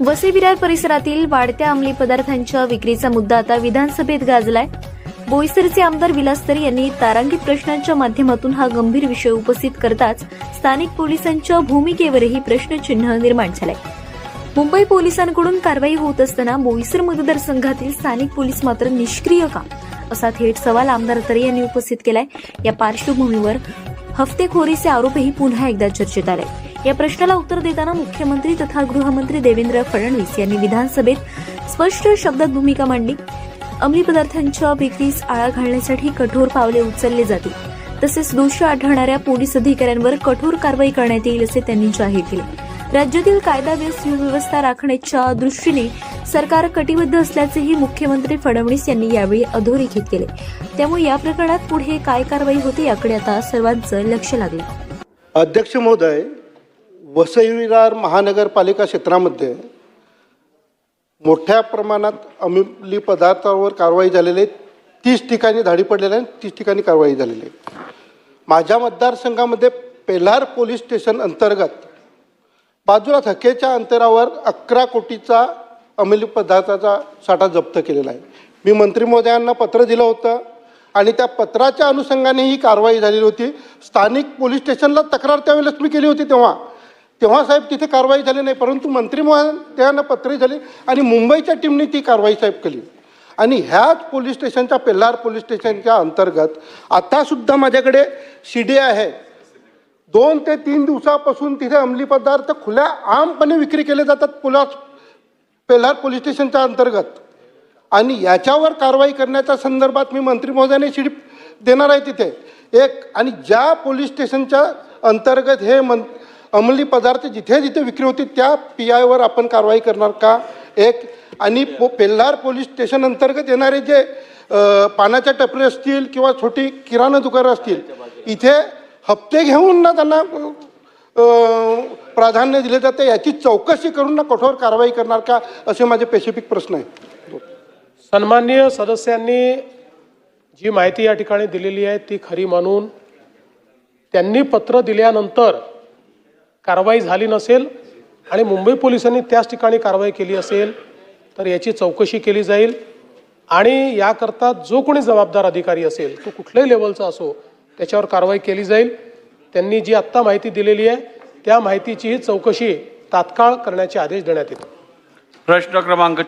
वसई विरार परिसरातील वाढत्या अंमली पदार्थांच्या विक्रीचा मुद्दा आता विधानसभेत गाजलाय। बोईसरचे आमदार विलास तरे यांनी तारांकित प्रश्नांच्या माध्यमातून हा गंभीर विषय उपस्थित करताच स्थानिक पोलिसांच्या भूमिकेवरही प्रश्नचिन्ह निर्माण झालंय। मुंबई पोलिसांकडून कारवाई होत असताना बोईसर मतदारसंघातील स्थानिक पोलीस मात्र निष्क्रिय का, असा थेट सवाल आमदार तरे यांनी उपस्थित केलाय। या पार्श्वभूमीवर हफ्तेखोरीचे आरोपही पुन्हा एकदा चर्चेत आले। या प्रश्नाला उत्तर देताना मुख्यमंत्री तथा गृहमंत्री देवेंद्र फडणवीस यांनी विधानसभेत स्पष्ट शब्दात भूमिका मांडली। अंमली पदार्थांच्या विक्रीस आळा घालण्यासाठी कठोर पावले उचलले जातील, तसेच दोषी आढळणाऱ्या पोलीस अधिकाऱ्यांवर कठोर कारवाई करण्यात येईल असे त्यांनी जाहीर केले। राज्यातील कायदा सुव्यवस्था राखण्याच्या दृष्टीने सरकार कटिबद्ध असल्याचेही मुख्यमंत्री फडणवीस यांनी यावेळी अधोरेखित केले। त्यामुळे या प्रकरणात पुढे काय कारवाई होते याकडे आता सर्वांचं लक्ष लागले। अध्यक्ष महोदय, वसई विरार महानगरपालिका क्षेत्रामध्ये मोठ्या प्रमाणात अंमली पदार्थावर कारवाई झालेली आहे। 30 ठिकाणी धाडी पडलेल्या आहेत, 30 ठिकाणी कारवाई झालेली आहे। माझ्या मतदारसंघामध्ये पेल्हार पोलीस स्टेशन अंतर्गत बाजूला धक्केच्या अंतरावर 11 कोटीचा अंमली पदार्थाचा साठा जप्त केलेला आहे। मी मंत्री महोदयांना पत्र दिलं होतं आणि त्या पत्राच्या अनुषंगाने ही कारवाई झालेली होती। स्थानिक पोलीस स्टेशनला तक्रार त्यावेळेस मी केली होती तेव्हा साहेब तिथे कारवाई झाली नाही, परंतु मंत्री महोदयांना पत्र झाली आणि मुंबईच्या टीमने ती कारवाई साहेब केली। आणि ह्याच पोलीस स्टेशनच्या पेल्हार पोलीस स्टेशनच्या अंतर्गत आतासुद्धा माझ्याकडे CD आहे। 2 ते 3 दिवसापासून तिथे अंमली पदार्थ खुल्या आमपणे विक्री केले जातात पेल्हार पोलीस स्टेशनच्या अंतर्गत। आणि याच्यावर कारवाई करण्याच्या संदर्भात मी मंत्री महोदयाने CD देणार आहे तिथे एक। आणि ज्या पोलीस स्टेशनच्या अंतर्गत हे अंमली पदार्थ जिथे जिथे विक्री होती त्या PI वर आपण कारवाई करणार का एक। आणि पेल्हार पोलीस स्टेशन अंतर्गत येणारे जे पानाच्या टपरे असतील किंवा छोटी किराणा दुकानं असतील, इथे हप्ते घेऊन ना त्यांना प्राधान्य दिले जाते, याची चौकशी करून ना कठोर कारवाई करणार का, असे माझे स्पेसिफिक प्रश्न आहेत। सन्माननीय सदस्यांनी जी माहिती या ठिकाणी दिलेली आहे ती खरी मानून त्यांनी पत्र दिल्यानंतर कारवाई झाली नसेल आणि मुंबई पोलिसांनी त्याच ठिकाणी कारवाई केली असेल तर याची चौकशी केली जाईल आणि याकरता जो कोणी जबाबदार अधिकारी असेल तो कुठल्याही लेवलचा असो त्याच्यावर कारवाई केली जाईल। त्यांनी जी आत्ता माहिती दिलेली आहे त्या माहितीचीही चौकशी तात्काळ करण्याचे आदेश देण्यात येतील। प्रश्न क्रमांक